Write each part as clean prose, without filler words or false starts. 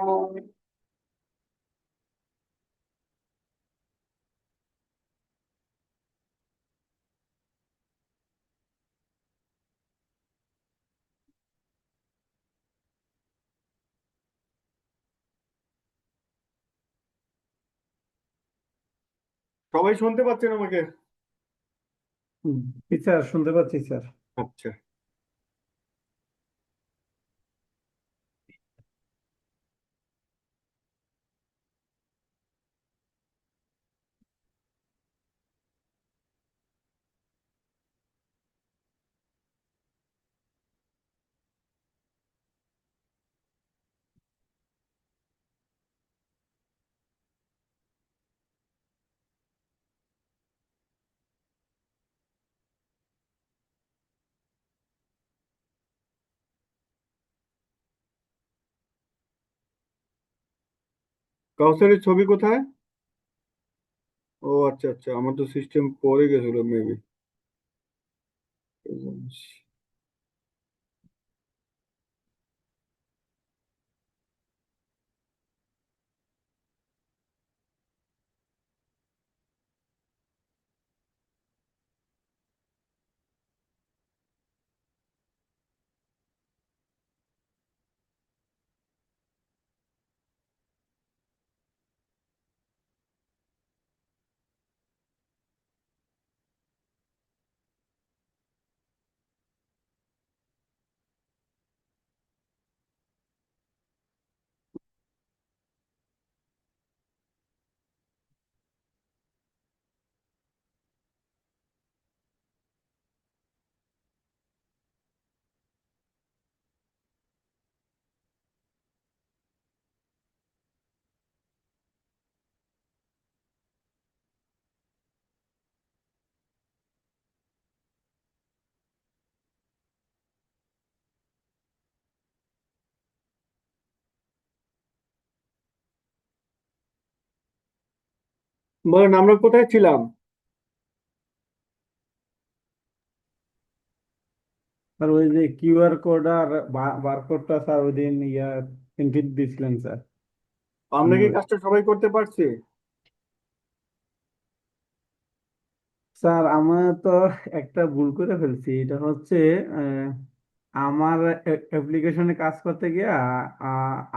সবাই শুনতে পাচ্ছেন আমাকে? জি স্যার, শুনতে পাচ্ছি স্যার। আচ্ছা। কাউসারের ছবি কোথায়? ও আচ্ছা আচ্ছা, আমার তো সিস্টেম পড়ে গেছিল মেবি। বলেন, আমরা কোথায় ছিলাম? স্যার ওই যে কিউআর কোড আর বারকোডটা স্যার ওই দিন প্রিন্ট দিয়েছিলেন স্যার। আমরা আমি কি কাজটা সবাই করতে পারছি? স্যার আমার তো একটা ভুল করে ফেলছি। এটা হচ্ছে আহ, আমার অ্যাপ্লিকেশনে কাজ করতে গিয়ে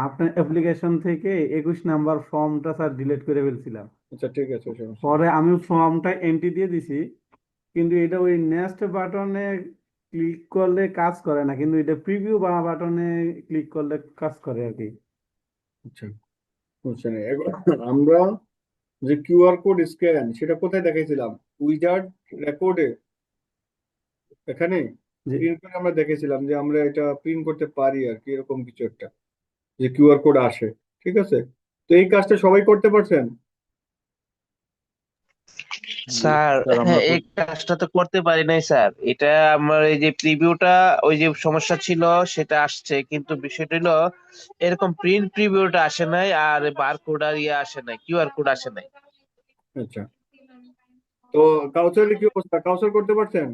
আপনার অ্যাপ্লিকেশন থেকে 21 নাম্বার ফর্মটা স্যার ডিলিট করে ফেলছিলাম। আচ্ছা ঠিক আছে, সমস্যা নেই। পরে আমি ফর্মটা এন্ট্রি দিয়ে দিছি, কিন্তু এটা ওই নেক্সট বাটনে ক্লিক করলে কাজ করে না, কিন্তু এটা প্রিভিউ বাটনে ক্লিক করলে কাজ করে আর কি। আচ্ছা, সমস্যা নেই। আমরা যে কিউআর কোড স্ক্যান সেটা কোথায় দেখাইছিলাম? উইজার্ড রেকর্ডে, এখানে যে প্রিন্ট করে আমরা দেখেছিলাম যে আমরা এটা প্রিন্ট করতে পারি আর কি, এরকম কিছু একটা, যে কিউআর কোড আসে। ঠিক আছে, তো এই কাজটা সবাই করতে পারছেন? জি স্যার, স্যার, আমরা হ্যাঁ, এই কাজটা তো করতে পারি নাই স্যার। এটা আমার এই যে প্রিভিউটা, ওই যে সমস্যা ছিল সেটা আসছে, কিন্তু বিষয়টা হলো এরকম প্রিন্ট প্রিভিউটা আসে নাই, আর বারকোড আর ইয়ে আসে নাই, কিউআর কোড আসে নাই। আচ্ছা, তো কাউসারের কি অবস্থা? কাউসার করতে পারছেন?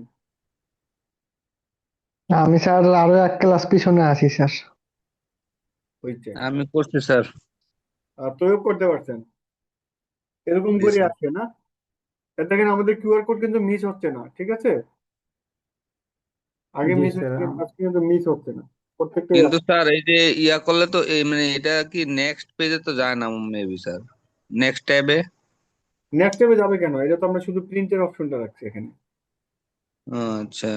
আমি স্যার আরো এক ক্লাস পিছনে আছি স্যার। হয়েছে। আমি করছি স্যার। আর প্রয়োগ করতে পারছেন? এরকম জি করে স্যার। আসছে না? এটা দেখেন, আমাদের কিউআর কোড কিন্তু মিস হচ্ছে না, ঠিক আছে? আগে জি মিস স্যার। হচ্ছে, আজকে কিন্তু মিস হচ্ছে না, প্রত্যেকটাই কিন্তু আসছে। স্যার এই যে ইয়া করলে তো মানে এটা কি নেক্সট পেজে তো যায় না মেবি স্যার, নেক্সট ট্যাবে। নেক্সট টাইমে যাবে কেন? এটা তো আমরা শুধু প্রিন্টের অপশনটা রাখছি এখানে। আচ্ছা।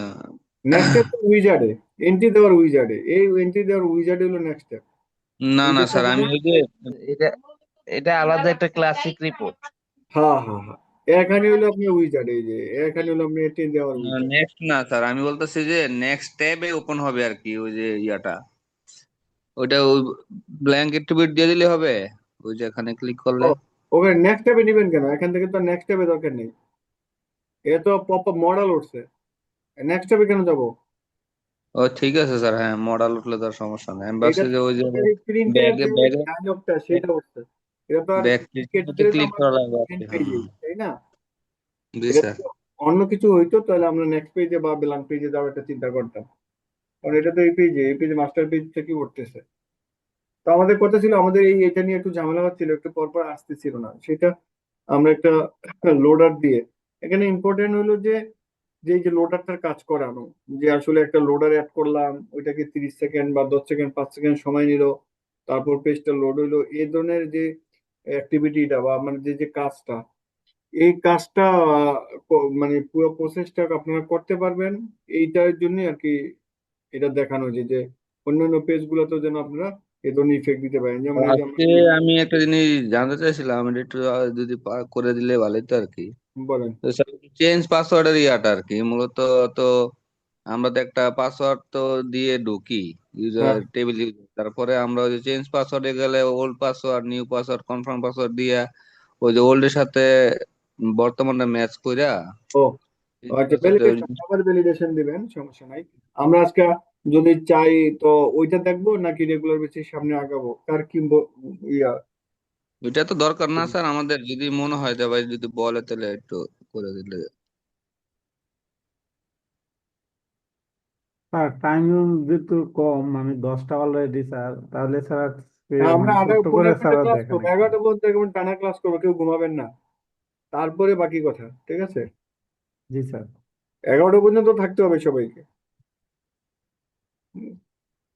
নেক্সট স্টেপ তো উইজার্ডে, এন্ট্রি দেওয়ার উইজার্ডে, এই এন্ট্রি দেওয়ার উইজার্ডে হলো নেক্সট স্টেপ। না না উইজার্ডটা স্যার, আমি দিলে, ওই যে এটা এটা আলাদা একটা ক্লাসিক রিপোর্ট। হ্যাঁ হ্যাঁ হ্যাঁ, এখানে হলো আপনি উইজার্ড, এই যে এখানে হলো আপনি এন্ট্রি দেওয়ার উইজার্ড। নেক্সট না স্যার, আমি বলতেছি যে নেক্সট ট্যাবে ওপেন হবে আর কি, ওই যে ইয়াটা, ওইটা ওই ব্ল্যাঙ্ক টিকিট দিয়ে দিলে হবে, ওই যে এখানে ক্লিক করলে। ও, ওকে নেক্সট ট্যাবে নেবেন কেন? এখান থেকে তো নেক্সট ট্যাবে দরকার নেই, এ তো পপ আপ মডেল উঠছে, নেক্সট ট্যাবে কেন যাবো? ও ঠিক আছে স্যার, হ্যাঁ মডেল উঠলে তো আর সমস্যা নেই, আমি এটা ভাবছি তো যে ওই যে আমাদের এই প্রিন্টের ব্যাগে যে ব্যাগে ডায়লগটা সেটা উঠছে। এটা তো আর ব্যাগ কেটে টিকিটে দিলে তো ক্লিক আমরা করা লাগবে আর কি, প্রিন্ট হ্যাঁ। পেয়ে যাই, তাই না? জি এটা স্যার। তো অন্য কিছু হইতো তাহলে আমরা নেক্সট পেজে বা ব্ল্যাঙ্ক পেজে যাওয়ার একটা চিন্তা করতাম, কারণ এটা তো এই পেজে মাস্টার পেজ থেকে উঠতেছে। তো আমাদের কথা ছিল, আমাদের এটা নিয়ে একটু ঝামেলা হচ্ছিল, একটু পরপর আসতেছিল না সেটা। আমরা একটা লোডার দিয়ে, এখানে ইম্পর্টেন্ট হলো যে যে এই যে লোডারটার কাজ করানো, যে আসলে একটা লোডার অ্যাড করলাম, ওইটাকে 30 সেকেন্ড বা 10 সেকেন্ড 5 সেকেন্ড সময় নিল, তারপর পেজটা লোড হইলো, এই ধরনের যে অ্যাক্টিভিটিটা বা মানে যে যে কাজটা, এই কাজটা মানে পুরো প্রসেসটা আপনারা করতে পারবেন, এইটার জন্য আর কি এটা দেখানো যে যে অন্যান্য পেজ গুলোতেও যেন আপনারা এ ধরনের ইফেক্ট দিতে পারেন, যেমন এই যে আমরা আজকে আমি একটা জিনিস জানতে চাইছিলাম, এটা একটু যদি করে দিলে ভালোই তো আর কি। বলেন। চেঞ্জ পাসওয়ার্ডের ইয়াটা আর কি মূলত। তো আমরা তো একটা পাসওয়ার্ড তো দিয়ে ঢুকি ইউজার হ্যাঁ। টেবিল ইউজার, তারপরে আমরা ওই যে চেঞ্জ পাসওয়ার্ডে গেলে old password new password confirm password দিয়া ওই যে ওল্ড এর সাথে বর্তমানটা ম্যাচ কইরা ও আচ্ছা, ভ্যালিডেশন, আবার ভ্যালিডেশন দিবেন, সমস্যা নাই। আমরা আজকে যদি চাই তো ওইটা দেখবো নাকি রেগুলার বেসিস সামনে আগাবো, কার কি ইয়া। ওইটা তো দরকার না স্যার, আমাদের যদি মনে হয় যে ভাই যদি বলে তাহলে একটু করে দিলে। স্যার টাইম যেহেতু কম, আমি 10টা অলরেডি স্যার, তাহলে স্যার আজকে হ্যাঁ, আমরা মানে আধা ছোট্ট পৌনে করে এক স্যার ঘন্টা ক্লাস দেখেন করবো, একটু। 11টা পর্যন্ত একেবারে টানা ক্লাস করবো, কেউ ঘুমাবেন না, তারপরে বাকি কথা, ঠিক আছে? জি স্যার। 11টা পর্যন্ত থাকতে হবে সবাইকে। হুম।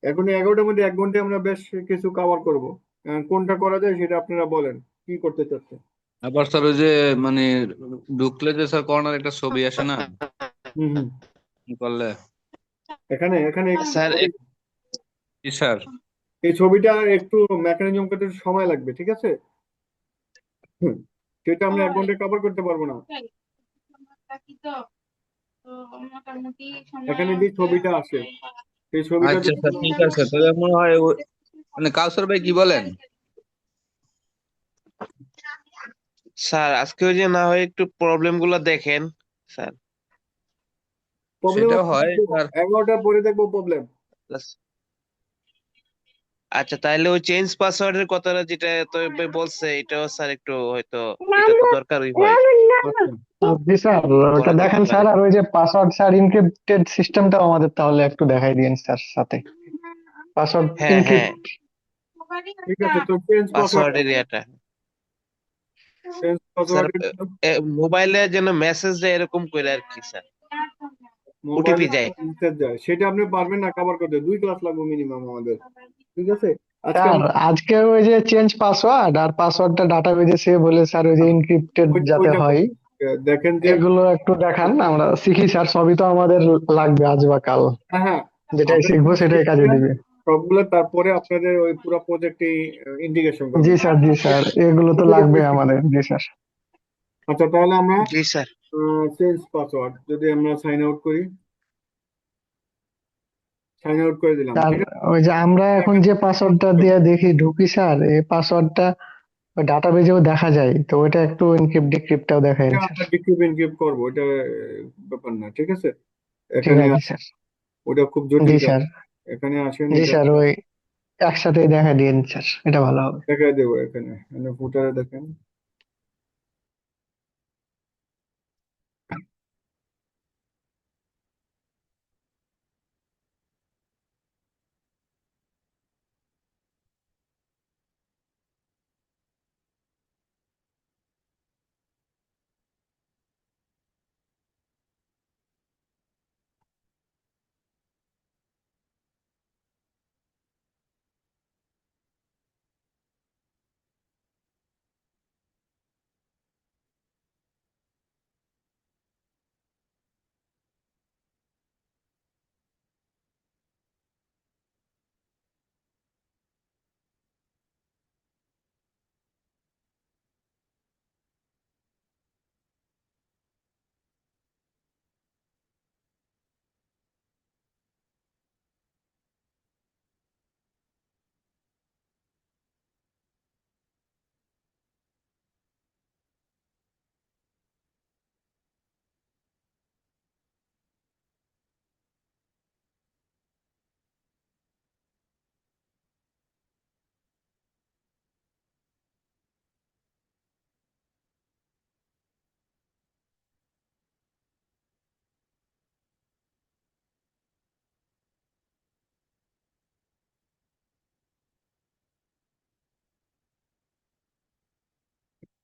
এখন এই 11টার মধ্যে 1 ঘন্টায় আমরা বেশ কিছু কভার করবো। কোনটা করা যায় সেটা আপনারা বলেন, কি করতে চাচ্ছেন। আবার স্যার ওই যে মানে ঢুকলে যে স্যার কর্নার একটা ছবি আসে না, হুম হুম। কি করলে? এখানে এখানে একটু স্যার জি স্যার। এই ছবিটা একটু মেকানিজম করতে একটু সময় লাগবে, ঠিক আছে? হুম। সেটা আমরা 1 ঘন্টায় কভার করতে পারবো না। এখানে যে ছবিটা আসে, সেই ছবিটা আচ্ছা যদি স্যার ঠিক আছে, তাহলে মনে হয় মানে কাউসার ভাই কি বলেন? স্যার আজকে ওই যে না হয় একটু প্রবলেম গুলো দেখেন স্যার। প্রবলেম সেটাও হয় স্যার। 11টার পরে দেখবো প্রবলেম। আচ্ছা তাহলে ওই চেঞ্জ পাসওয়ার্ডের কথাটা যেটা তো বলছে, এটাও স্যার একটু হয়তো এটা তো দরকারই হয়, আচ্ছা। জি স্যার, ওটা করা যেতে দেখেন পারে। স্যার। আর ওই যে পাসওয়ার্ড স্যার ইনক্রিপ্টেড সিস্টেমটাও আমাদের তাহলে একটু দেখাই দিন স্যার সাথে, পাসওয়ার্ড হ্যাঁ হ্যাঁ, ইনক্রিপ্ট। ঠিক আছে, তো চেঞ্জ পাসওয়ার্ড, পাসওয়ার্ড এরিয়াটা চেঞ্জ স্যার পাসওয়ার্ডের জন্য মোবাইলে যেন মেসেজ যায় এরকম করে আর কি স্যার, ওটিপি মোবাইলে যায়। মেসেজ যায়, সেটা আপনি পারবেন না কভার করতে, 2 ক্লাস লাগবে মিনিমাম আমাদের, ঠিক আছে? আজকে স্যার আমরা আজকে ওই যে চেঞ্জ পাসওয়ার্ড আর পাসওয়ার্ডটা ডাটাবেজে সেভ বলে স্যার, ওই যে ইনক্রিপ্টেড যাতে ওইটা হয়, করবো। দেখেন যে, এগুলো একটু দেখান, আমরা শিখি স্যার। সবই তো আমাদের লাগবে আজ বা কাল, হ্যাঁ হ্যাঁ, যেটাই আপনি শিখবো এগুলো সেটাই কাজে শিখবেন দিবে। সবগুলো, তারপরে আপনাদের ওই পুরো প্রজেক্টে ইন্টিগ্রেশন জি করবেন। স্যার, জি স্যার, এগুলো তো লাগবে আমাদের। জি স্যার। আচ্ছা, তাহলে আমরা জি স্যার। চেঞ্জ পাসওয়ার্ড যদি আমরা সাইন আউট করি, সাইন আউট করে দিলাম, স্যার ঠিক আছে? ওই যে আমরা এখন যে পাসওয়ার্ডটা দিয়ে দেখি ঢুকি স্যার, এই পাসওয়ার্ডটা ওই ডাটাবেজেও দেখা যায়, তো ওইটা একটু এনক্রিপ্ট ডিক্রিপ্টটাও দেখায় এটা স্যার। আমরা ডিক্রিপ এনক্রিপ্ট করবো, এটা ব্যাপার না, ঠিক আছে? ঠিক এখানে আছে স্যার। ওটা খুব জটিল জি কাজ। স্যার। এখানে আসেন, জি এটা স্যার, ওই একসাথেই দেখা দিন স্যার, এটা ভালো হবে। দেখা দেবো। এখানে ফুটারে দেখেন,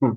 হুম।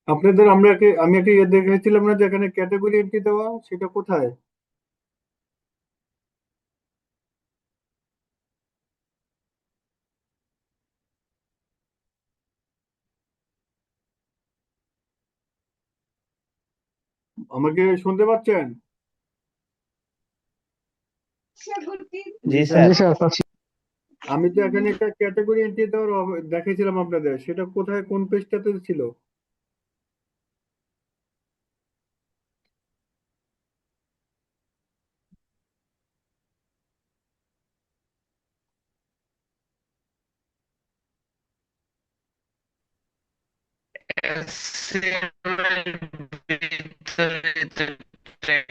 আমি একটা ইয়ে দেখেছিলাম না যে এখানে ক্যাটাগরি এন্ট্রি দেওয়া, সেটা কোথায়? আমাকে শুনতে পাচ্ছেন? জি জি স্যার। স্যার। জি স্যার পাচ্ছি। আমি তো এখানে একটা ক্যাটাগরি এন্ট্রি দেওয়ার দেখেছিলাম আপনাদের, সেটা কোথায়, কোন পেজটাতে ছিল?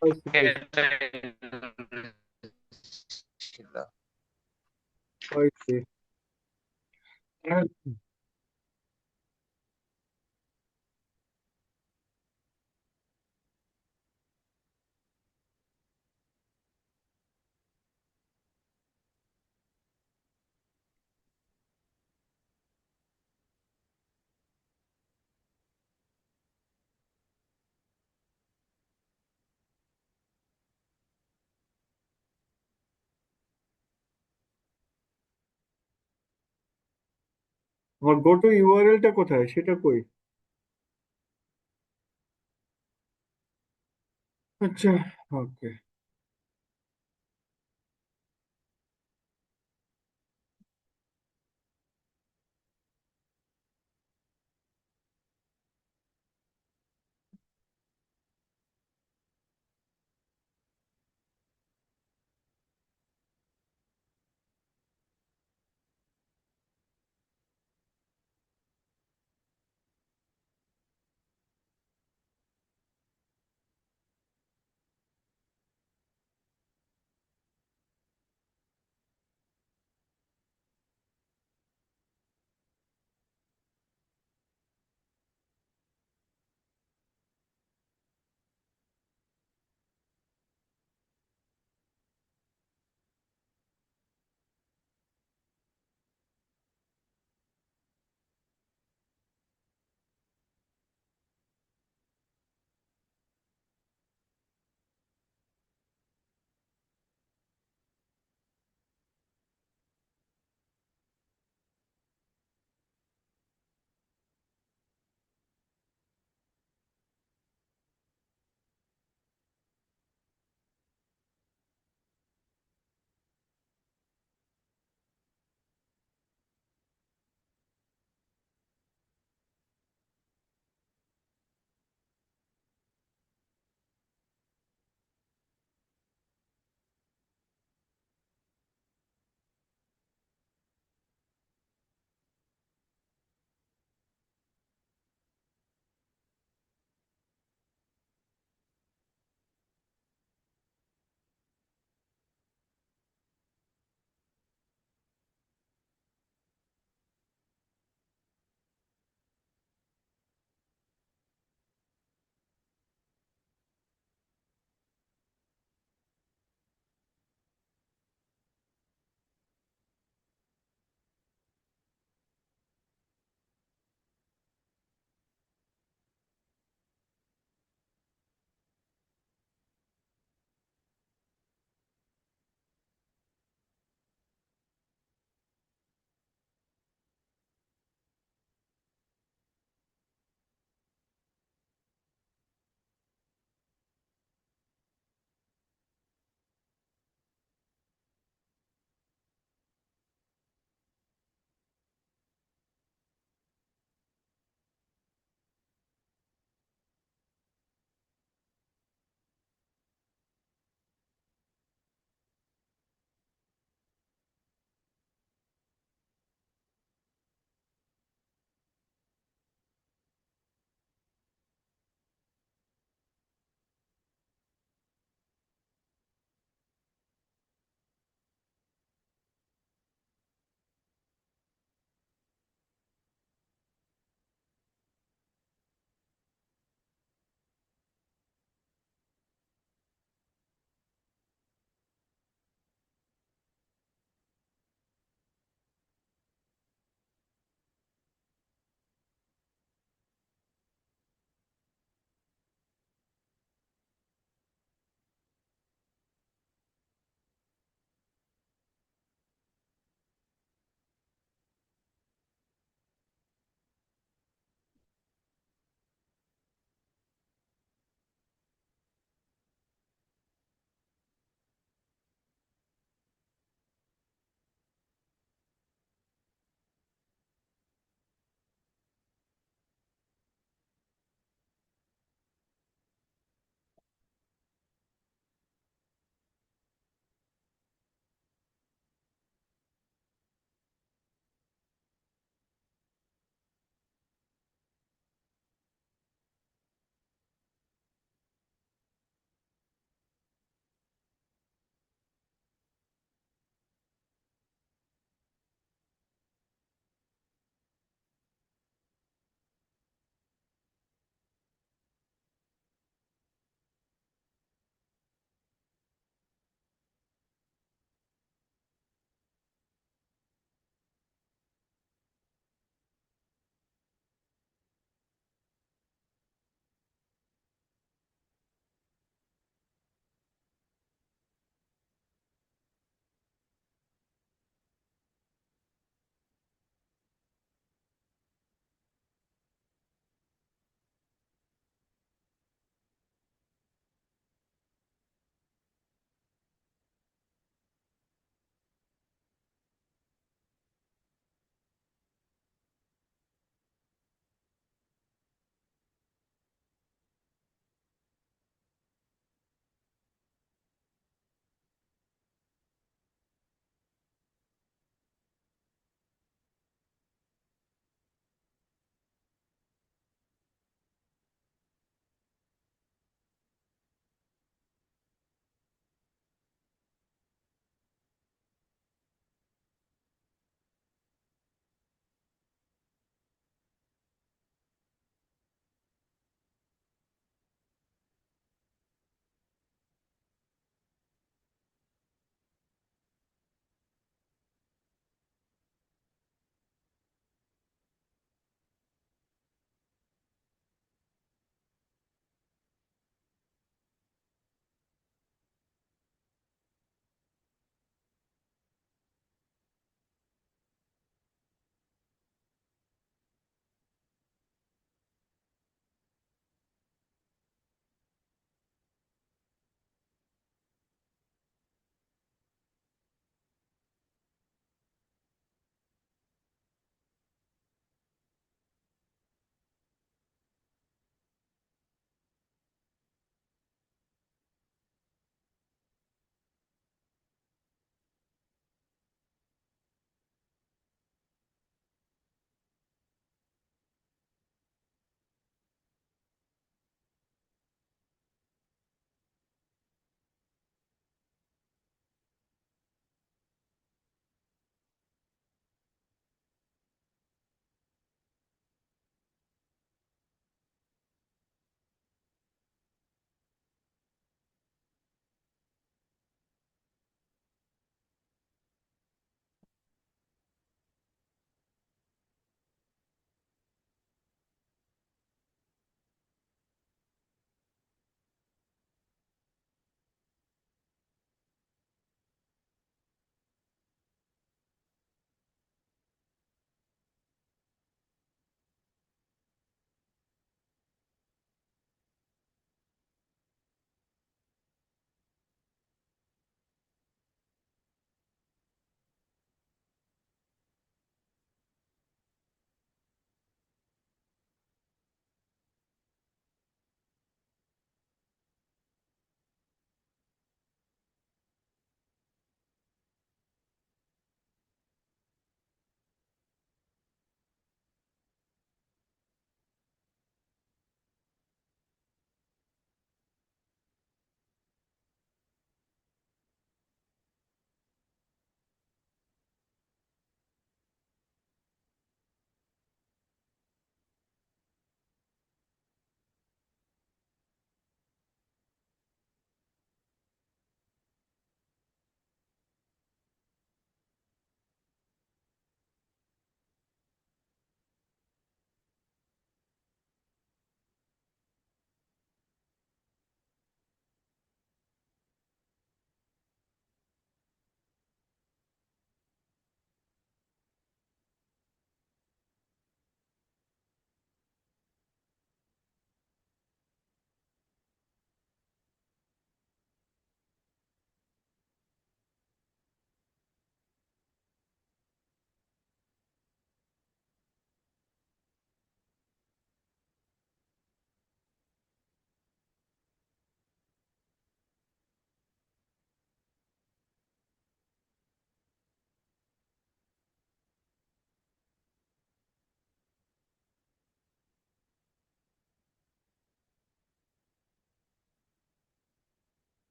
পাইছি, পাইছি, ছিল। পাইছি। আমার গো টু ইউআরএল টা কোথায়, সেটা কই? আচ্ছা, ওকে।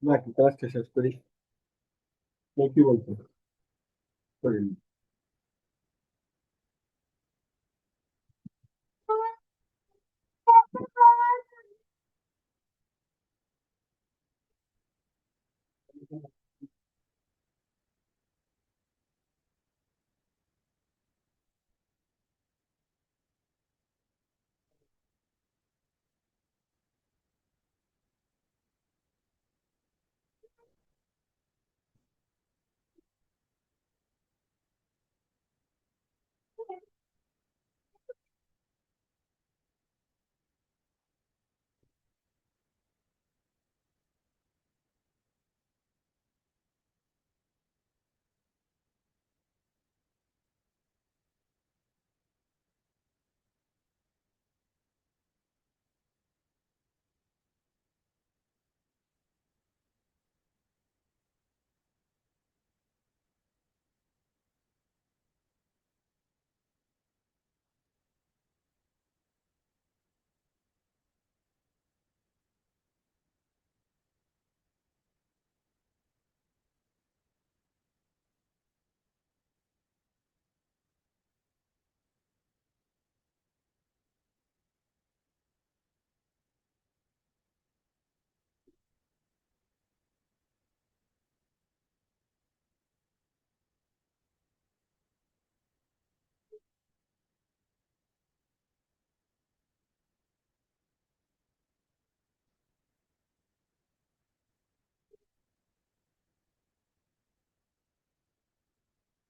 বাকি কাজটা শেষ করি। কি বলতো করিনি।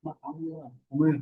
আমার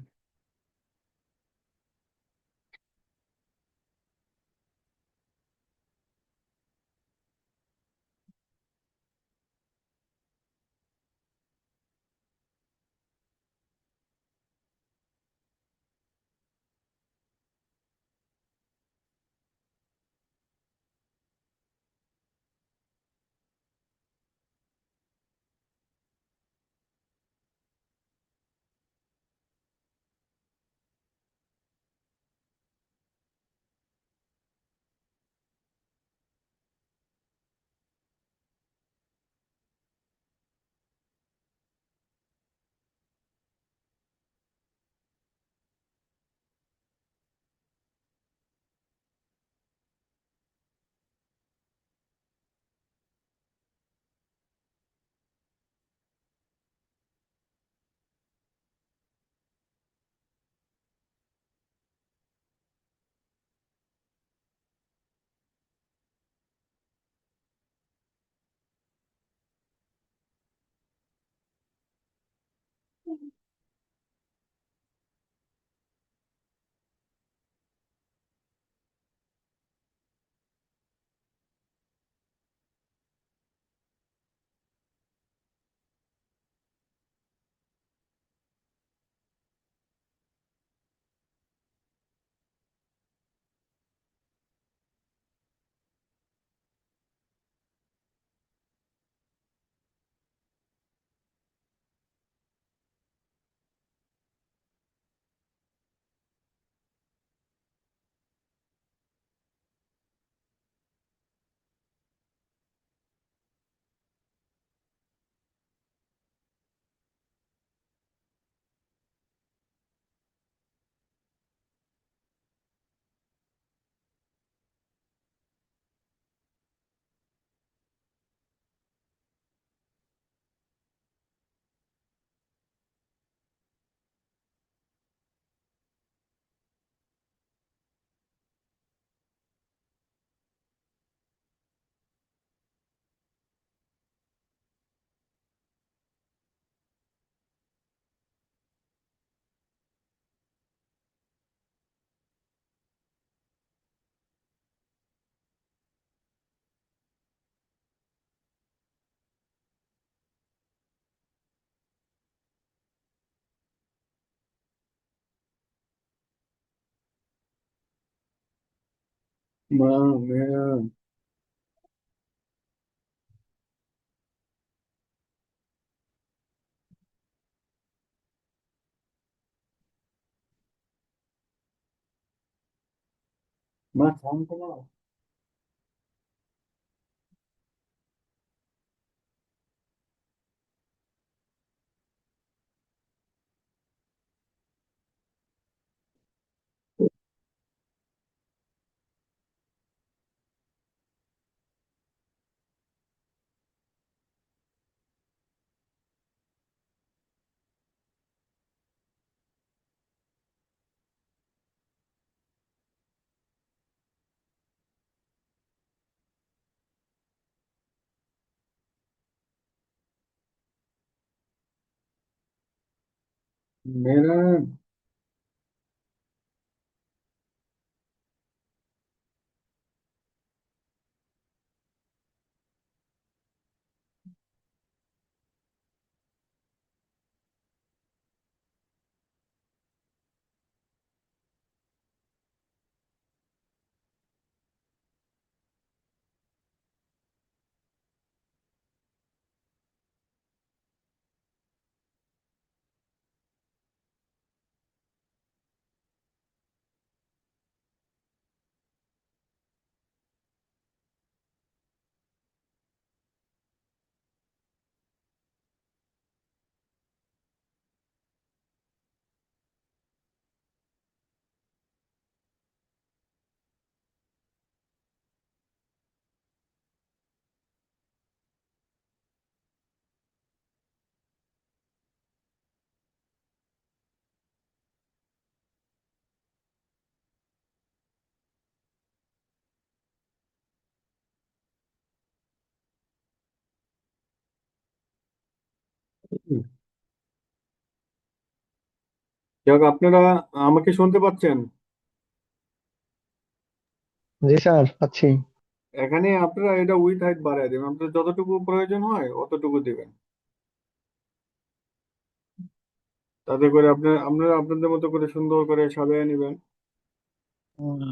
মা মেয়েরা মা শান্ত মা। मेरा যাক, আপনারা আমাকে শুনতে পাচ্ছেন? জি স্যার, পাচ্ছি। এখানে আপনারা এটা উইথ হাইট বাড়ায় দেবেন, আপনার যতটুকু প্রয়োজন হয় অতটুকু দিবেন। তাতে করে আপনারা আপনাদের মতো করে সুন্দর করে সাজিয়ে নেবেন। উম,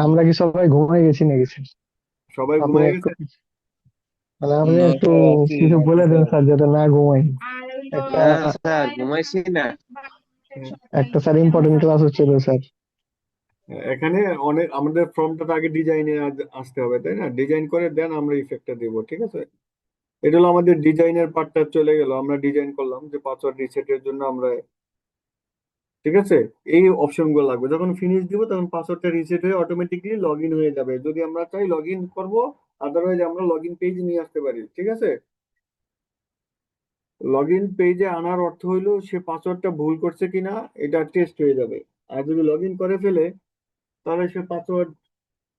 আমরা কি সবাই ঘুমাই গেছি নাকি স্যার? সবাই আপনি ঘুমিয়ে একটু গেছে? মানে আপনি না একটু স্যার, আছি কিছু আছি বলে দেন স্যার। স্যার, যাতে না ঘুমাই। একটা না স্যার, ঘুমাইছি না। হ্যাঁ। একটা স্যার ইম্পর্টেন্ট ক্লাস হচ্ছিল স্যার। এখানে অনেক আমাদের ফর্মটা তো আগে ডিজাইনে আসতে হবে, তাই না? ডিজাইন করে দেন আমরা ইফেক্টটা দিব, ঠিক আছে? এটা হলো আমাদের ডিজাইনের পার্টটা চলে গেল, আমরা ডিজাইন করলাম যে পাসওয়ার্ড রিসেটের জন্য আমরা, ঠিক আছে? এই অপশন গুলো লাগবে। যখন ফিনিশ দিব তখন পাসওয়ার্ডটা রিসেট হয়ে অটোমেটিকলি লগ ইন হয়ে যাবে। যদি আমরা চাই লগ ইন করবো, আদারওয়াইজ আমরা লগ ইন পেজ নিয়ে আসতে পারি, ঠিক আছে? লগ ইন পেজে আনার অর্থ হইলো সে পাসওয়ার্ডটা ভুল করছে কিনা এটা টেস্ট হয়ে যাবে। আর যদি লগ ইন করে ফেলে তাহলে সে পাসওয়ার্ড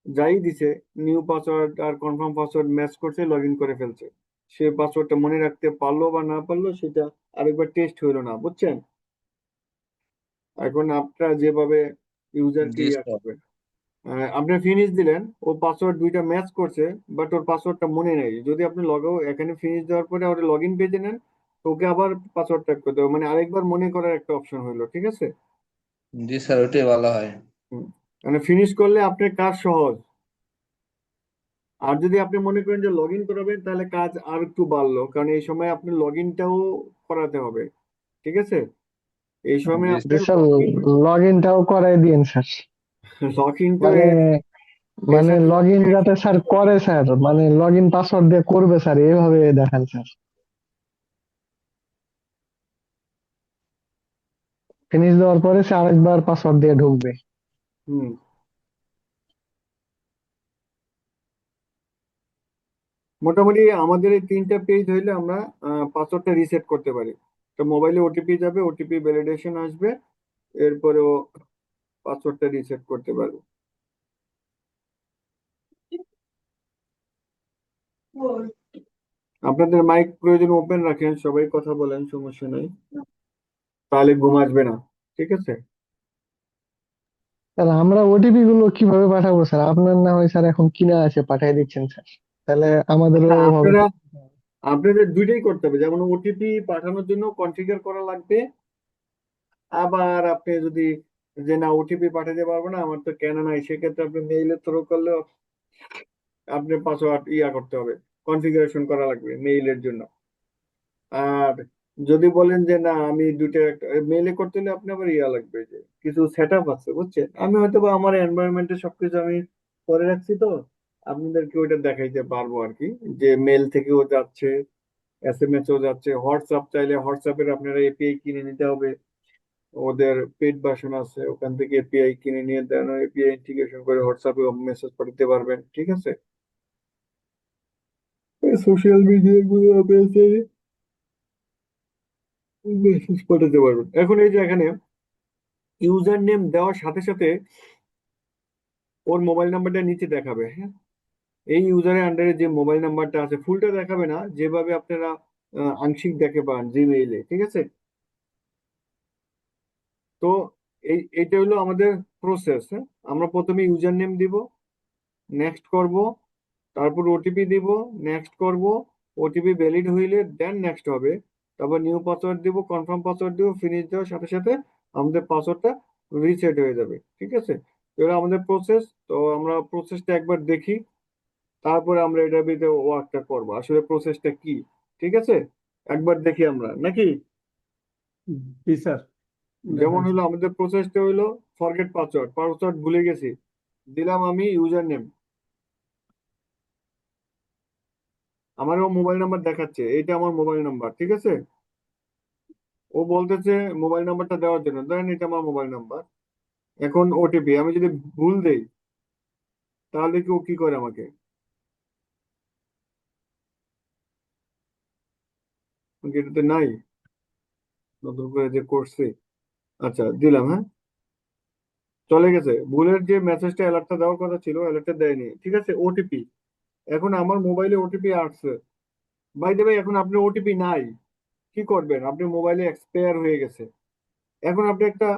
যাই দিছে, নিউ পাসওয়ার্ড আর কনফার্ম পাসওয়ার্ড ম্যাচ করছে, লগ ইন করে ফেলছে। সে পাসওয়ার্ডটা মনে রাখতে পারলো বা না পারলো সেটা আরেকবার টেস্ট হইলো না, বুঝছেন? এখন আপনারা যেভাবে ইউজারকে জি ইয়া স্যার। করবেন, আপনি ফিনিশ দিলেন, ও পাসওয়ার্ড দুইটা ম্যাচ করছে, বাট ওর পাসওয়ার্ডটা মনে নেই। যদি আপনি এখানে ফিনিশ দেওয়ার পরে ওর লগ ইন পেজে নেন, তো ওকে আবার পাসওয়ার্ড টাইপ করতে হবে, মানে আরেকবার মনে করার একটা অপশন হইলো, ঠিক আছে? জি স্যার, ওটাই ভালো হয়। হুম। মানে ফিনিশ করলে আপনার কাজ সহজ। আর যদি আপনি মনে করেন যে লগ ইন করাবেন তাহলে কাজ আর একটু বাড়লো, কারণ এই সময় আপনি লগ ইনটাও করাতে হবে, ঠিক আছে? এই সময় জি আপনি জি স্যার, লগ ইন, লগ ইনটাও করাই দিন স্যার। লগ ইন তো মানে মানে ফ্রেশার লগ ইন ক্লাসে যাতে স্যার করে স্যার, মানে লগ ইন পাসওয়ার্ড দিয়ে করবে স্যার, এইভাবে দেখান স্যার। ফিনিশ দেওয়ার পরে সে আরেকবার পাসওয়ার্ড দিয়ে ঢুকবে। হুম। মোটামুটি আমাদের এই তিনটা পেজ হইলে আমরা পাসওয়ার্ডটা রিসেট করতে পারি। তো মোবাইলে ওটিপি যাবে, ওটিপি ভ্যালিডেশন আসবে, এরপরে ও পাসওয়ার্ডটা রিসেট করতে পারবে। আপনাদের মাইক প্রয়োজন ওপেন রাখেন, সবাই কথা বলেন, সমস্যা নাই, তাহলে ঘুম আসবে না, ঠিক আছে? স্যার আমরা ওটিপি গুলো কিভাবে পাঠাবো স্যার? আপনার না হয় স্যার এখন কিনা আছে পাঠিয়ে দিচ্ছেন স্যার, তাহলে আমাদেরও না, হবে। আপনাদের দুইটাই করতে হবে। যেমন ওটিপি পাঠানোর জন্য কনফিগার করা লাগবে, আবার আপনি যদি যে না ওটিপি পাঠাতে পারবো না, আমার তো কেন নাই, সেক্ষেত্রে আপনি মেইলের থ্রু করলেও আপনি পাসওয়ার্ড ইয়া করতে হবে, কনফিগারেশন করা লাগবে মেইলের জন্য। আর যদি বলেন যে না আমি দুটো মেইলে করতে হলে আপনি আবার ইয়া লাগবে, যে কিছু সেট আপ আছে, বুঝছেন? আমি হয়তো বা আমার এনভায়রনমেন্টে সবকিছু আমি করে রাখছি, তো আপনাদেরকে ওইটা দেখাইতে পারবো আর কি, যে মেল থেকেও যাচ্ছে, এসএমএস ও যাচ্ছে। হোয়াটসঅ্যাপ চাইলে হোয়াটসঅ্যাপের আপনারা এপিআই কিনে নিতে হবে, ওদের পেড ভার্সন আছে, ওখান থেকে এপিআই কিনে নিয়ে দেন, এপিআই ইন্টিগ্রেশন করে হোয়াটসঅ্যাপে মেসেজ পাঠাতে পারবেন, ঠিক আছে? সোশ্যাল মিডিয়া গুলো মেসেজ পাঠাতে পারবেন। এখন এই যে এখানে ইউজার নেম দেওয়ার সাথে সাথে ওর মোবাইল নাম্বারটা নিচে দেখাবে, হ্যাঁ? এই ইউজারের আন্ডারে যে মোবাইল নাম্বারটা আছে ফুলটা দেখাবে না, যেভাবে আপনারা আংশিক দেখে পান জিমেইলে, ঠিক আছে? তো এইটা হলো আমাদের প্রসেস। হ্যাঁ, আমরা প্রথমে ইউজার নেম দিব, নেক্সট করব, তারপর ওটিপি দিব, নেক্সট করব, ওটিপি ভ্যালিড হইলে দেন নেক্সট হবে, তারপর নিউ পাসওয়ার্ড দিব, কনফার্ম পাসওয়ার্ড দিব, ফিনিশ দেওয়ার সাথে সাথে আমাদের পাসওয়ার্ডটা রিসেট হয়ে যাবে। ঠিক আছে, এবার আমাদের প্রসেস। তো আমরা প্রসেসটা একবার দেখি, তারপরে আমরা এটার ভিতরে ওয়ার্কটা করবো, আসলে প্রসেসটা কি। ঠিক আছে, একবার দেখি আমরা নাকি। জি স্যার, যেমন দেখেন হলো স্যার। আমাদের প্রসেসটা হলো ফরগেট পাসওয়ার্ড, পাসওয়ার্ড ভুলে গেছি, দিলাম আমি ইউজার নেম, আমারও মোবাইল নাম্বার দেখাচ্ছে, এইটা আমার মোবাইল নাম্বার। ঠিক আছে, ও বলতেছে মোবাইল নাম্বারটা দেওয়ার জন্য, ধরেন এটা আমার মোবাইল নাম্বার। এখন ওটিপি আমি যদি ভুল দেই, তাহলে কি ও কি করে আমাকে, এটাতে নাই, নতুন করে যে করছে। আচ্ছা দিলাম, হ্যাঁ, চলে গেছে। ভুলের যে মেসেজটা অ্যালার্টটা দেওয়ার কথা ছিল, অ্যালার্টটা দেয়নি। ঠিক আছে, ওটিপি, এখন আমার মোবাইলে ওটিপি আসছে। বাই দ্য ওয়ে, এখন আপনার ওটিপি নাই, কি করবেন? আপনি মোবাইলে এক্সপায়ার হয়ে গেছে, এখন আপনি একটা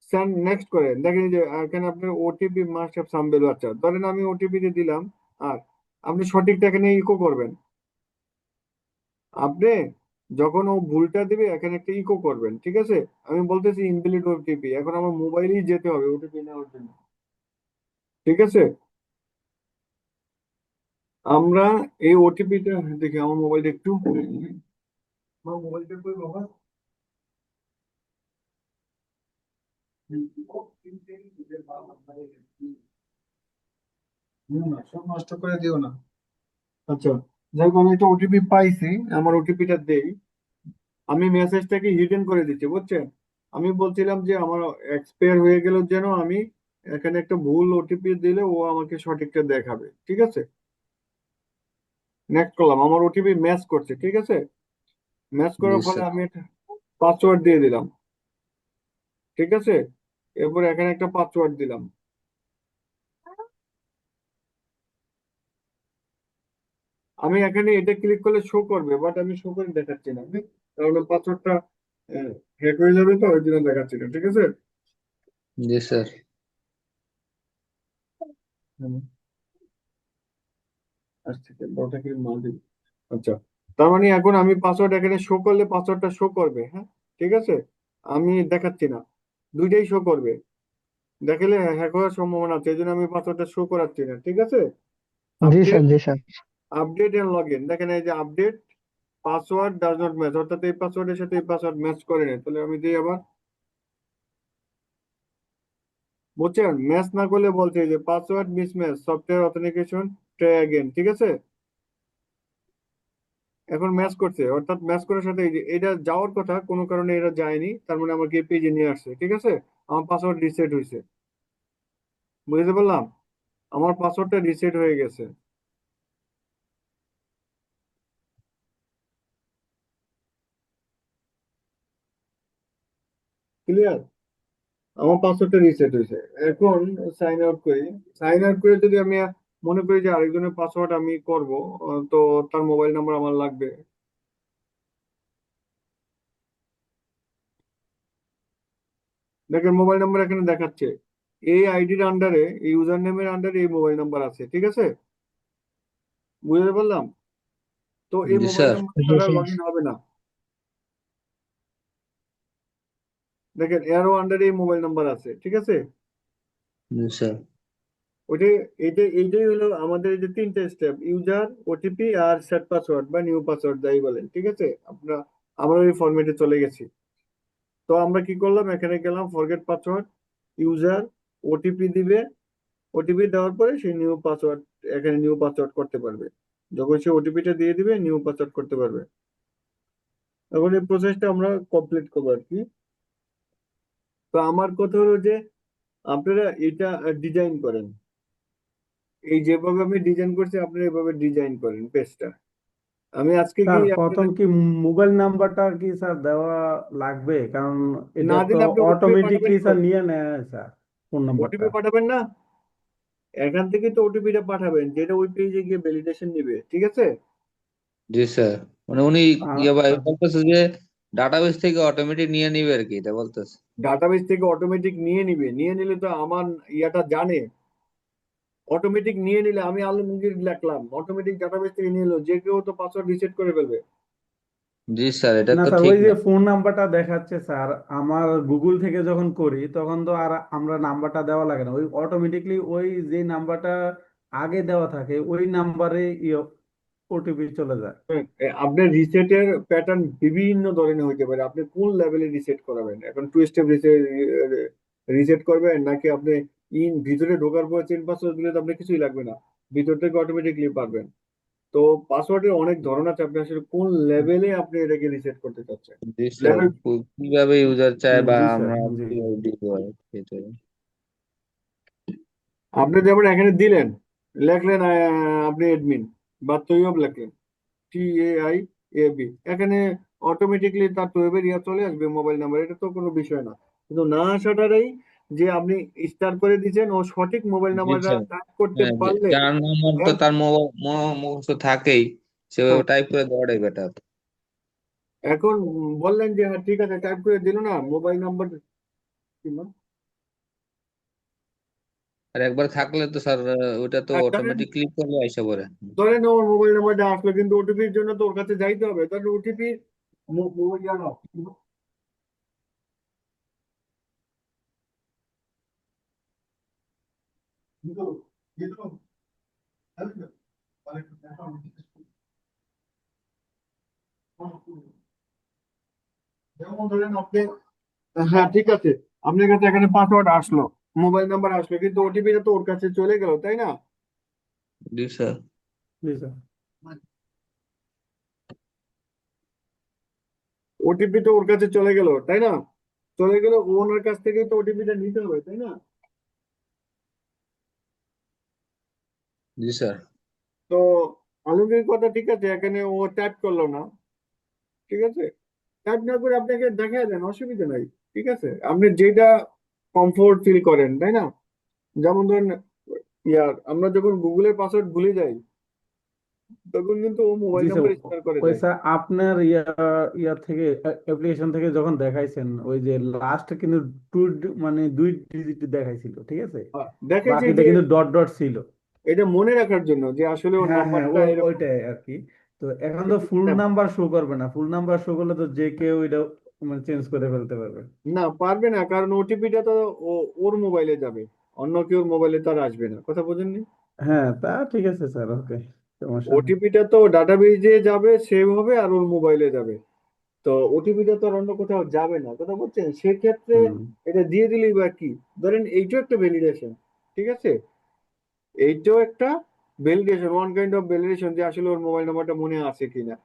সেন্ড নেক্সট করেন, দেখেন যে এখানে আপনার OTP must have some value. আচ্ছা ধরেন আমি ওটিপি দিয়ে দিলাম, আর আপনি সঠিকটা এখানে ইকো করবেন। আপনি যখন ও ভুলটা দিবে এখানে একটা ইকো করবেন। ঠিক আছে, আমি বলতেছি ইনভ্যালিড ওটিপি, এখন আমার মোবাইলেই যেতে হবে ওটিপি নেওয়ার জন্য। ঠিক আছে, আমরা এই ওটিপিটা দেখি, আমার মোবাইলটা একটু, আমার মোবাইলটা কই বাবা, না সব নষ্ট করে দিও না। আচ্ছা, যাই হোক, আমি একটা ওটিপি পাইছি, আমার ওটিপিটা দেই। আমি মেসেজটাকে হিডেন করে দিচ্ছি, বুঝছেন? আমি বলছিলাম যে আমার এক্সপায়ার হয়ে গেল, যেন আমি এখানে একটা ভুল ওটিপি দিলে ও আমাকে সঠিকটা দেখাবে। ঠিক আছে, নেক্সট করলাম, আমার ওটিপি ম্যাচ করছে। ঠিক আছে, ম্যাচ জি করার ফলে স্যার। আমি একটা পাসওয়ার্ড দিয়ে দিলাম। ঠিক আছে, এরপর এখানে একটা পাসওয়ার্ড দিলাম। আমি এখানে এটা ক্লিক করলে শো করবে, বাট আমি শো করে দেখাচ্ছি না, কারণ পাসওয়ার্ডটা হ্যাক হয়ে যাবে, তো ওই জন্য দেখাচ্ছি না। ঠিক আছে, জি স্যার। হুম, আসছে বড়টা কি মাল দিবি? আচ্ছা, তার মানে এখন আমি পাসওয়ার্ড এখানে শো করলে পাসওয়ার্ডটা শো করবে। হ্যাঁ, ঠিক আছে, আমি দেখাচ্ছি না, দুইটাই শো করবে। দেখালে হ্যাক হওয়ার সম্ভাবনা আছে, এই জন্য আমি পাসওয়ার্ডটা শো করাচ্ছি না। ঠিক আছে, জি স্যার, আপডেট, জি sir. Update and log in, দেখেন এই যে update password does not match, অর্থাৎ এই পাসওয়ার্ডের সাথে এই পাসওয়ার্ড ম্যাচ করে নেই। তাহলে আমি দিই আবার, বুঝছেন? ম্যাচ না করলে বলছে যে password mismatch, software authentication try again. ঠিক আছে, এখন ম্যাচ করছে, অর্থাৎ ম্যাচ করার সাথে এই যে এটা যাওয়ার কথা, কোনো কারণে এটা যায়নি, তার মানে আমাকে পেজে নিয়ে আসছে। ঠিক আছে, আমার পাসওয়ার্ড রিসেট হয়েছে, বুঝতে পারলাম, আমার পাসওয়ার্ডটা রিসেট হয়ে গেছে। ক্লিয়ার, আমার পাসওয়ার্ডটা রিসেট হয়েছে। এখন সাইন আউট করি, সাইন আউট করে যদি আমি মনে করি যে আরেকজনের পাসওয়ার্ড আমি করব, তো তার মোবাইল নাম্বার আমার লাগবে। দেখেন মোবাইল নাম্বার এখানে দেখাচ্ছে, এই আইডির আন্ডারে, এই ইউজার নেমের আন্ডারে এই মোবাইল নাম্বার আছে। ঠিক আছে, বুঝতে পারলাম, তো এই জি মোবাইল স্যার। নাম্বার জি ছাড়া স্যার। লগ ইন হবে না। দেখেন এরও আন্ডারে এই মোবাইল নাম্বার আছে। ঠিক আছে, জি স্যার। ওইটাই, এইটাই হলো আমাদের এই যে তিনটে স্টেপ, ইউজার, ওটিপি আর সেট পাসওয়ার্ড বা নিউ পাসওয়ার্ড যাই বলেন। ঠিক আছে, আমরা ওই ফরম্যাটে চলে গেছি। তো আমরা কি করলাম, এখানে গেলাম ফরগেট পাসওয়ার্ড, ইউজার, ওটিপি দিবে, ওটিপি দেওয়ার পরে সেই নিউ পাসওয়ার্ড, এখানে নিউ পাসওয়ার্ড করতে পারবে। যখন সে ওটিপিটা দিয়ে দিবে নিউ পাসওয়ার্ড করতে পারবে। এখন এই প্রসেসটা আমরা কমপ্লিট করবো আর কি। তো আমার কথা হলো যে আপনারা এটা ডিজাইন করেন, এই যেভাবে আমি ডিজাইন করছি আপনারা এভাবে ডিজাইন করেন পেজটা। আমি আজকে কি স্যার প্রথম আপনাদের কি মোবাইল নাম্বারটা কি স্যার দেওয়া লাগবে? কারণ এটা না তো দিলে আপনি ওটিপি পাঠাবেন অটোমেটিকলি তো, স্যার নিয়ে নেয় স্যার ফোন নাম্বারটা। ওটিপি পাঠাবেন না, এখান থেকে তো ওটিপিটা পাঠাবেন, যেটা ওই পেজে গিয়ে ভ্যালিডেশন নিবে। ঠিক আছে, জি স্যার, মানে উনি আর ইয়ে ভাই আচ্ছা, বলতেছে যে ডাটাবেস থেকে অটোমেটিক নিয়ে নিবে আর কি, এটা বলতেছে। ডাটাবেস থেকে অটোমেটিক নিয়ে নিবে, নিয়ে নিলে তো আমার ইয়াটা জানে, অটোমেটিক নিয়ে নিলে আমি আলমগীর লিখলাম, অটোমেটিক ডাটাবেস থেকে নিয়ে নিলো, যে কেউ তো পাসওয়ার্ড রিসেট করে ফেলবে। জি স্যার, এটা না তো স্যার, ঠিক ওই যে না। ফোন নাম্বারটা দেখাচ্ছে স্যার, আমার গুগল থেকে যখন করি তখন তো আর আমরা নাম্বারটা দেওয়া লাগে না, ওই অটোমেটিকলি ওই যে নাম্বারটা আগে দেওয়া থাকে ওই নাম্বারে ওটিপি চলে যায়। আপনার রিসেটের প্যাটার্ন বিভিন্ন ধরনের হইতে পারে, আপনি কোন লেভেলে রিসেট করাবেন, এখন টু স্টেপ রিসেট করবেন নাকি আপনি ভিতরে ঢোকার পর চেন পাসওয়ার্ড দিলে তো আপনার কিছুই লাগবে না, ভিতর থেকে অটোমেটিকলি পারবেন। তো পাসওয়ার্ডের অনেক ধরন আছে, আপনি আসলে কোন লেভেলে আপনি এটাকে রিসেট করতে চাচ্ছেন। জি স্যার, লেভেল, কিভাবে ইউজার চায় বা জি স্যার, আমরা জি। কিভাবে দিব আর কি, সেটাই। আপনি যেমন এখানে দিলেন, লেখলেন আপনি এডমিন বা তৈয়ব লেখলেন, TAIAB, এখানে অটোমেটিকলি তার টুয়েবের ইয়া চলে আসবে মোবাইল নাম্বার, এটা তো কোনো বিষয় না। কিন্তু না আসাটাই যে আপনি স্টার করে দিচ্ছেন, ও সঠিক মোবাইল জি নাম্বারটা স্যার, টাইপ করতে হ্যাঁ, পারলে যার নাম্বার তো এক- তার মুখস্থ থাকেই, হ্যাঁ, সেভাবে টাইপ করে দেওয়াটাই বেটার। এখন বললেন যে হ্যাঁ ঠিক আছে টাইপ করে দিল না মোবাইল নাম্বার, আর একবার থাকলে তো স্যার ওটা তো ধরেন, অটোমেটিক ক্লিক করলে আইসা পড়ে। ধরেন ওর মোবাইল নাম্বারটা আসলো কিন্তু ওটিপির জন্য তো ওর কাছে যাইতে হবে, তাহলে ওটিপি মোবাইল জানো, যেমন ধরেন আপনি, হ্যাঁ ঠিক আছে, আপনার কাছে এখানে পাসওয়ার্ড আসলো, মোবাইল নাম্বার আসলো, কিন্তু ওটিপিটা তো ওর কাছে চলে গেল, তাই না? জি স্যার। জি স্যার। ওটিপি তো ওর কাছে চলে গেল, তাই না? চলে গেল, ওনার কাছ থেকেই তো ওটিপিটা নিতে হবে, তাই না? জি স্যার। তো আলমগীর কথা ঠিক আছে, এখানে ও ট্যাপ করলো না, ঠিক আছে, ট্যাপ না করে আপনাকে দেখা দেন, অসুবিধা নাই, ঠিক আছে, আপনি যেটা কমফোর্ট ফিল করেন, তাই না? যেমন ধরেন ইয়ার আমরা যখন গুগলের পাসওয়ার্ড ভুলে যাই, তখন কিন্তু ও মোবাইল জি স্যার, নাম্বার স্টার করে ওই দেয়। স্যার আপনার ইয়া থেকে অ্যাপ্লিকেশন থেকে যখন দেখাইছেন ওই যে লাস্ট কিন্তু টু, মানে 2 ডিজিট দেখাইছিল, ঠিক আছে, দেখেছি বাকিটা যে কিন্তু ডট ডট ছিল। এটা মনে রাখার জন্য যে আসলে ওর হ্যাঁ হ্যাঁ, নাম্বারটা এরকম। ওইটাই আর কি। তো এখন তো ফুল নাম্বার শো করবে না, ফুল নাম্বার শো করলে তো যে কেউ এটা মানে চেঞ্জ করে ফেলতে পারবে। না, পারবে না, কারণ ওটিপিটা তো ওর মোবাইলে যাবে, অন্য কেউ মোবাইলে তার আসবে না, কথা বোঝেননি? হ্যাঁ, তা ঠিক আছে স্যার, ওকে, সমস্যা নেই। ওটিপিটা তো ডাটাবেজে যাবে, সেভ হবে আর ওর মোবাইলে যাবে, তো ওটিপিটা তো আর অন্য কোথাও যাবে না, কথা বলছেন, সেক্ষেত্রে হুম। এটা দিয়ে দিলেই বা কি, ধরেন এইটাও একটা ভ্যালিডেশন, ঠিক আছে, এইটাও একটা validation, one kind of validation যে আসলে ওর মোবাইল নাম্বারটা মনে আছে কিনা,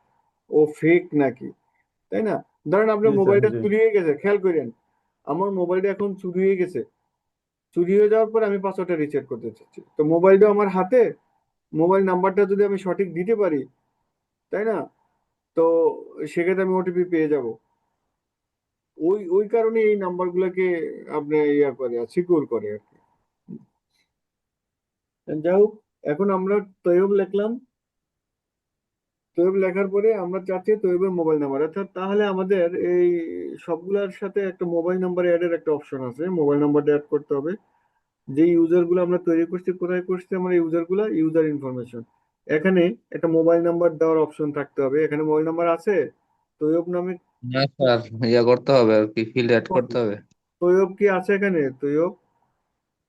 ও ফেক নাকি, তাই না? ধরেন আপনার জি স্যার, মোবাইলটা জি। চুরি হয়ে গেছে, খেয়াল করেন, আমার মোবাইলটা এখন চুরি হয়ে গেছে, চুরি হয়ে যাওয়ার পর আমি পাসওয়ার্ডটা রিসেট করতে চাচ্ছি, তো মোবাইলটা আমার হাতে, মোবাইল নাম্বারটা যদি আমি সঠিক দিতে পারি, তাই না, তো সেক্ষেত্রে আমি ওটিপি পেয়ে যাব, ওই ওই কারণে এই নাম্বারগুলোকে আপনি ইয়া করে সিকিউর করে আর কি। যাই হোক, এখন আমরা তৈয়ব লিখলাম, তৈয়ব লেখার পরে আমরা চাচ্ছি তৈয়বের মোবাইল নাম্বার, অর্থাৎ তাহলে আমাদের এই সবগুলোর সাথে একটা মোবাইল নাম্বার অ্যাড এর একটা অপশন আছে, মোবাইল নাম্বারটা অ্যাড করতে হবে, যে ইউজার গুলো আমরা তৈরি করছি, কোথায় করছি আমরা ইউজার গুলা, ইউজার ইনফরমেশন, এখানে একটা মোবাইল নাম্বার দেওয়ার অপশন থাকতে হবে, এখানে মোবাইল নাম্বার আছে, তৈয়ব নামে, না স্যার, ইয়া করতে হবে আর কি, ফিল্ড অ্যাড করতে হবে। তৈয়ব কি আছে এখানে, তৈয়ব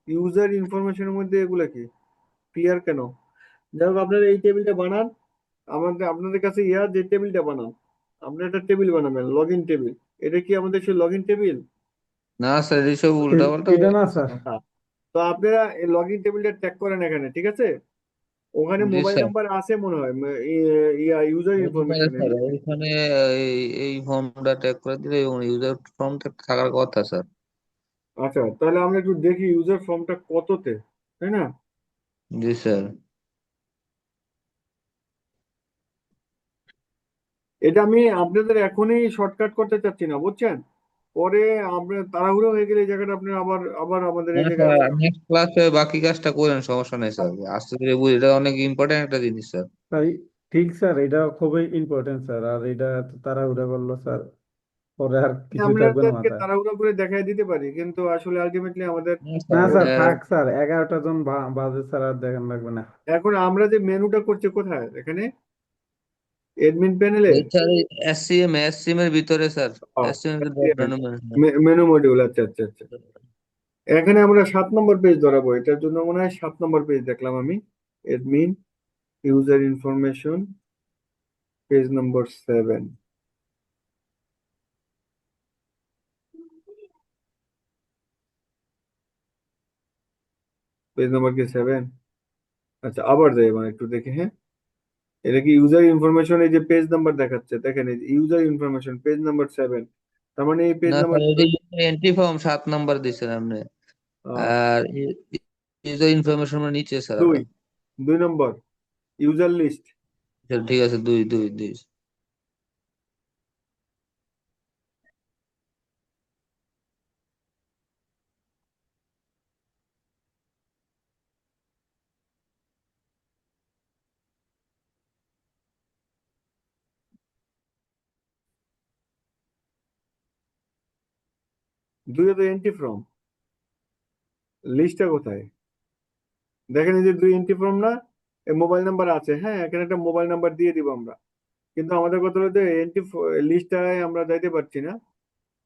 ইউজার ইনফরমেশনের মধ্যে এগুলা কি ক্লিয়ার কেন? যাই হোক, আপনারা এই টেবিলটা বানান, আমাদের আপনাদের কাছে ইয়া যে টেবিলটা বানান, আপনারা একটা টেবিল বানাবেন, লগ ইন টেবিল, এটা কি আমাদের সেই লগ ইন টেবিল? না স্যার, এইসব উল্টা পাল্টা এটা হয়ে না গেছে। স্যার। তো আপনারা এই লগ ইন টেবিলটা ট্যাগ করেন এখানে, ঠিক আছে, ওখানে জি মোবাইল স্যার, নাম্বার আছে মনে হয়, ইয়া ইউজার হতে পারে ইনফরমেশন। স্যার, ওইখানে এই এই ফর্মটা ট্যাগ করে দিলে ইউজার ফর্ম থাকার কথা স্যার। আচ্ছা, তাহলে আমরা একটু দেখি ইউজার ফর্মটা কততে, তাই না? জি স্যার। এটা আমি আপনাদের এখনই শর্টকাট করতে চাচ্ছি না, বুঝছেন, পরে আমরা তাড়াহুড়ো হয়ে গেলে এই জায়গাটা আপনি আবার আবার আমাদের না এই জায়গায় স্যার, নেক্সট ক্লাসে বাকি কাজটা করেন, সমস্যা নেই স্যার, আস্তে ধীরে বুঝ, এটা অনেক ইম্পর্টেন্ট একটা জিনিস স্যার। তাই, ঠিক স্যার, এটা খুবই ইম্পর্টেন্ট স্যার, আর এটা তো তাড়াহুড়া করলো স্যার। পরে আর কিছুই আমরা থাকবে না তাদেরকে মাথায়। তাড়াহুড়ো করে দেখাই দিতে পারি, কিন্তু আসলে আলটিমেটলি আমাদের না না স্যার স্যার এটা থাক স্যার, 11টা জন বাজে স্যার, আর দেখান লাগবে না। এখন আমরা যে মেনুটা করছি কোথায়, এখানে এডমিন প্যানেলে স্যার এসসিএম এর ভিতরে স্যার, এসসিএম এর drop down menu. Menu module, আচ্ছা আচ্ছা আচ্ছা। এখানে আমরা 7 নম্বর পেজ ধরাবো, এটার জন্য মনে হয় 7 নম্বর পেজ দেখলাম আমি। এডমিন ইউজার ইনফরমেশন, পেজ নম্বর 7। পেজ নম্বর কি 7? আচ্ছা আবার যাই, মানে একটু দেখি, হ্যাঁ এটা কি ইউজার ইনফরমেশন, এই যে পেজ নাম্বার দেখাচ্ছে দেখেন, এই ইউজার ইনফরমেশন পেজ নাম্বার 7, তার মানে এই পেজ না নাম্বার স্যার এটা এন্ট্রি ফর্ম 7 নাম্বার দিচ্ছেন আপনি, আর ইউজার ইনফরমেশন নিচে স্যার আরো। 2 নম্বর ইউজার লিস্ট। স্যার ঠিক আছে, দুই দুই দুই। দুইয়ে তো এন্ট্রি ফর্ম, লিস্টটা কোথায়? দেখেন এই যে 2 এন্ট্রি ফর্ম না, মোবাইল নাম্বার আছে, হ্যাঁ এখানে একটা মোবাইল নাম্বার দিয়ে দিব আমরা, কিন্তু আমাদের কথা হলো যে এন্ট্রি লিস্টটায় আমরা যাইতে পারছি না।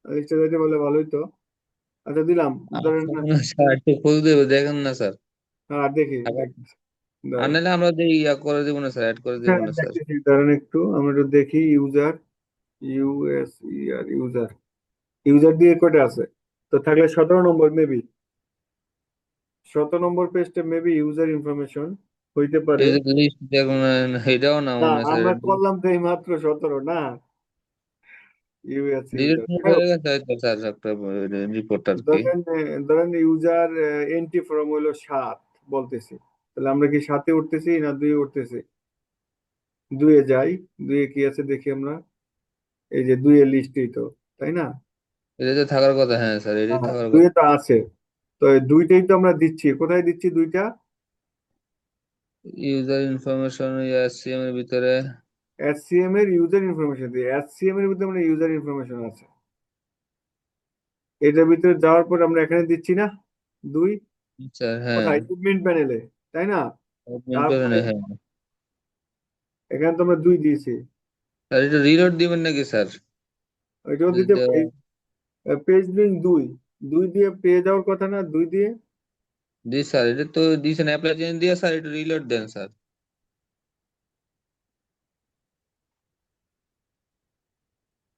লিস্টে যাইতে পারলে ভালোই তো। আচ্ছা দিলাম, ধরেন আচ্ছা না স্যার, একটু খোঁজ দেবো, দেখেন না স্যার। হ্যাঁ দেখি আবার দেখি, আর দাঁড়ান। নাহলে আমরা যে ইয়া করে দিব না স্যার, অ্যাড করে দিব হ্যাঁ না স্যার। দেখতেছি, দাঁড়ান একটু আমরা একটু দেখি। ইউজার ইউএসইআর ইউজার, ইউজার দিয়ে কয়টা আছে? তো থাকলে 17 নম্বর মেবি, 17 নম্বর পেজটা মেবি ইউজার ইনফরমেশন হইতে পারে। এই যে লিস্ট দেখুন, এটাও না না মনে হয় স্যার। আমরা করলাম তো এই মাত্র 17 না, ইউএস ডিলিট ইউজার। হয়ে গেছে হয়তো স্যার একটা রিপোর্ট আর কি। ধরেন ধরেন ইউজার এন্ট্রি ফর্ম হলো 7 বলতেছি, তাহলে আমরা কি 7-এ উঠতেছি না 2-এ উঠতেছি? 2-এ যাই, 2-এ কি আছে দেখি আমরা, এই যে 2-এর লিস্টেই তো, তাই না? এটাতে থাকার কথা, হ্যাঁ স্যার এটাই হ্যাঁ থাকার কথা। 2-এ তো আছে, তো এই দুইটাই তো আমরা দিচ্ছি, কোথায় দিচ্ছি দুইটা? ইউজার ইনফরমেশন এসসিএম এর ভিতরে। এসসিএম এর ইউজার ইনফরমেশন দিয়ে, এসসিএম এর ভিতরে আমরা ইউজার ইনফরমেশন আছে, এটার ভিতরে যাওয়ার পর আমরা এখানে দিচ্ছি না 2, স্যার হ্যাঁ, কোথায় এডমিন প্যানেলে, তাই না? admin তারপরে প্যানেলে, হ্যাঁ এখানে তো আমরা 2 দিয়েছি, স্যার। এটা রিলোড দিবেন নাকি স্যার? ওইটাও দিতে পারি। পেজ লিঙ্ক 2, 2 দিয়ে পেয়ে যাওয়ার কথা না, 2 দিয়ে। জি স্যার, এটা তো দিয়েছেন অ্যাপ্লাই চেঞ্জ দিয়ে স্যার, এটা রিলোড দেন স্যার।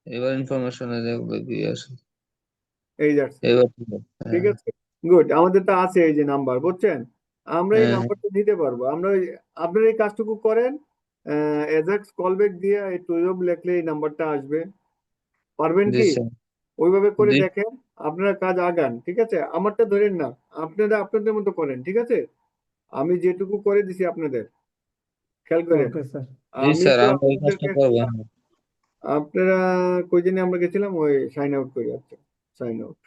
এবার ইনফরমেশনে দেখবে কি আসে। এই যাচ্ছে, এবার ঠিক আছে, ঠিক হ্যাঁ আছে, গুড। আমাদের তো আছে এই যে নাম্বার, বুঝছেন? আমরা এই হ্যাঁ হ্যাঁ। নাম্বারটা নিতে পারবো, আমরা আপনারা এই কাজটুকু করেন, এজাক্স কলব্যাক দিয়ে এই টুইব লিখলে এই নাম্বারটা আসবে, পারবেন জি কি? স্যার। ওইভাবে করে জি দেখেন, আপনারা কাজ আগান, ঠিক আছে? আমারটা ধরেন না, আপনারা আপনাদের মতো করেন, ঠিক আছে? আমি যেটুকু করে দিছি আপনাদের, খেয়াল করেন। Okay sir. জি আমি স্যার, তো আমরা এই কাজটা আপনাদেরকে, করবো, হ্যাঁ। আপনারা কই জানি আমরা গেছিলাম, ওই সাইন আউট করে, আচ্ছা সাইন আউট,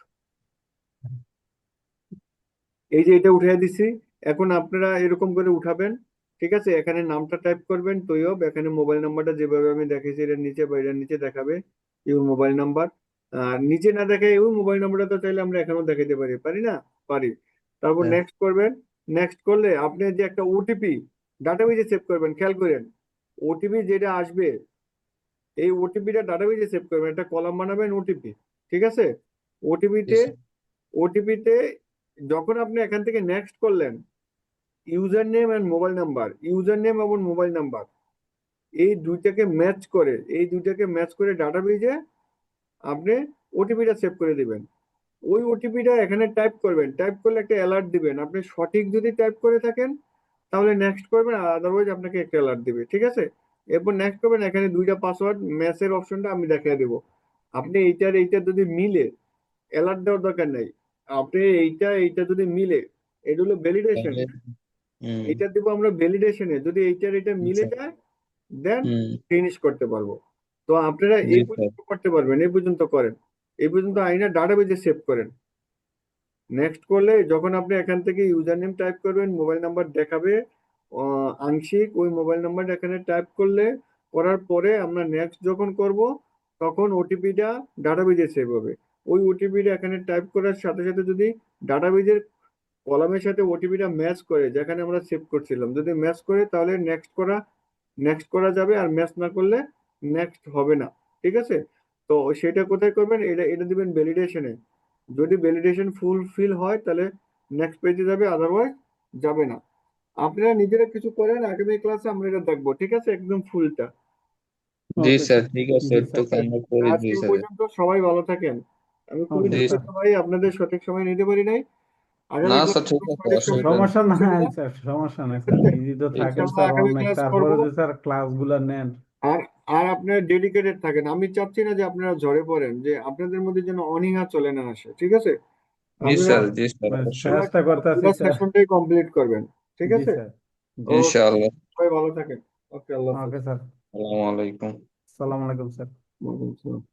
এই যে এটা উঠিয়ে দিছি। এখন আপনারা এরকম করে উঠাবেন, ঠিক আছে? এখানে নামটা টাইপ করবেন তৈয়ব, এখানে মোবাইল নাম্বারটা যেভাবে আমি দেখেছি এর নিচে বা এর নিচে দেখাবে ইউ মোবাইল নাম্বার। আর নিচে না দেখে ইউ মোবাইল নাম্বারটা তো চাইলে আমরা এখানেও দেখাতে পারি, পারি না? পারি। তারপর হ্যাঁ, নেক্সট করবেন, নেক্সট করলে আপনি যে একটা ওটিপি ডাটাবেজে সেভ করবেন, খেয়াল করেন। ওটিপি যেটা আসবে, এই ওটিপিটা ডাটাবেজে সেভ করবেন, একটা কলাম বানাবেন ওটিপি, ঠিক আছে? জি ওটিপিতে, স্যার। ওটিপিতে যখন আপনি এখান থেকে নেক্সট করলেন, user name and mobile number, user name এবং মোবাইল নাম্বার, এই দুইটাকে ম্যাচ করে ডাটাবেজে আপনি ওটিপিটা সেভ করে দিবেন। ওই ওটিপিটা এখানে টাইপ করবেন, টাইপ করলে একটা অ্যালার্ট দিবেন, আপনি সঠিক যদি টাইপ করে থাকেন তাহলে নেক্সট করবেন, আদারওয়াইজ আপনাকে একটা অ্যালার্ট দিবে, ঠিক আছে? এরপর নেক্সট করবেন, এখানে দুইটা পাসওয়ার্ড ম্যাচের অপশনটা আমি দেখিয়ে দেবো। আপনি এইটার এইটা যদি মিলে, অ্যালার্ট দেওয়ার দরকার নাই, আপনি এইটা এইটা যদি মিলে, এটা হলো ভ্যালিডেশন, তাহলে হুম। এটা দিব আমরা ভ্যালিডেশনে, যদি এইটার এটা মিলে আচ্ছা। যায় দেন হুম। ফিনিশ করতে পারবো। তো আপনারা জি এই স্যার। পর্যন্ত করতে পারবেন, এই পর্যন্ত করেন, এই পর্যন্ত আইনা ডাটাবেজে সেভ করেন। নেক্সট করলে যখন আপনি এখান থেকে ইউজার নেম টাইপ করবেন, মোবাইল নাম্বার দেখাবে আংশিক, ওই মোবাইল নাম্বারটা এখানে টাইপ করলে, করার পরে আমরা নেক্সট যখন করব তখন ওটিপিটা ডাটাবেজে সেভ হবে। ওই ওটিপিটা এখানে টাইপ করার সাথে সাথে যদি ডাটাবেজের কলামের সাথে ওটিপিটা ম্যাচ করে, যেখানে আমরা সেভ করছিলাম, যদি ম্যাচ করে তাহলে নেক্সট করা যাবে, আর ম্যাচ না করলে নেক্সট হবে না। ঠিক আছে? তো সেটা কোথায় করবেন? এটা এটা দিবেন ভ্যালিডেশনে। যদি ভ্যালিডেশন ফুলফিল হয় তাহলে নেক্সট পেজে যাবে, আদারওয়াইজ যাবে না। আপনারা নিজেরা কিছু করেন, আগামী ক্লাসে আমরা এটা দেখবো। ঠিক আছে? একদম ফুলটা। জি ওকে স্যার, স্যার। ঠিক আছে, জি একটু স্যার। আমরা করে আজকে দিই এই স্যার। পর্যন্ত, সবাই ভালো থাকেন। আমি খুবই ওকে জি স্যার। দুঃখিত ভাই, আপনাদের সঠিক সময় নিতে পারি নাই। না আগামী স্যার, ক্লাসে ঠিক আমি আছে, সঠিক সময় অসুবিধা নেই। সমস্যা নাই ইনশাল্লাহ স্যার, সমস্যা নাই স্যার, বিজি তো ঠিক থাকেন আছে। স্যার আগামী অনেক, ক্লাস তারপরে করবো। যে স্যার ক্লাসগুলো নেন। আর আর আপনারা ডেডিকেটেড থাকেন। আমি চাচ্ছি না যে আপনারা ঝরে পড়েন, যে আপনাদের মধ্যে যেন অনীহা চলে না আসে। ঠিক আছে? জি আপনারা স্যার, জি স্যার, অবশ্যই। পুরো চেষ্টা করতেছি পুরো স্যার। সেশনটাই কমপ্লিট করবেন। ঠিক জি আছে? স্যার। জি। ওকে, ইনশাআল্লাহ। সবাই ভালো থাকেন। ওকে, আল্লাহ হাফেজ। Okay sir. আসসালামু আলাইকুম। সালাম আলাইকুম স্যার। ওয়ালাইকুম আসসালাম।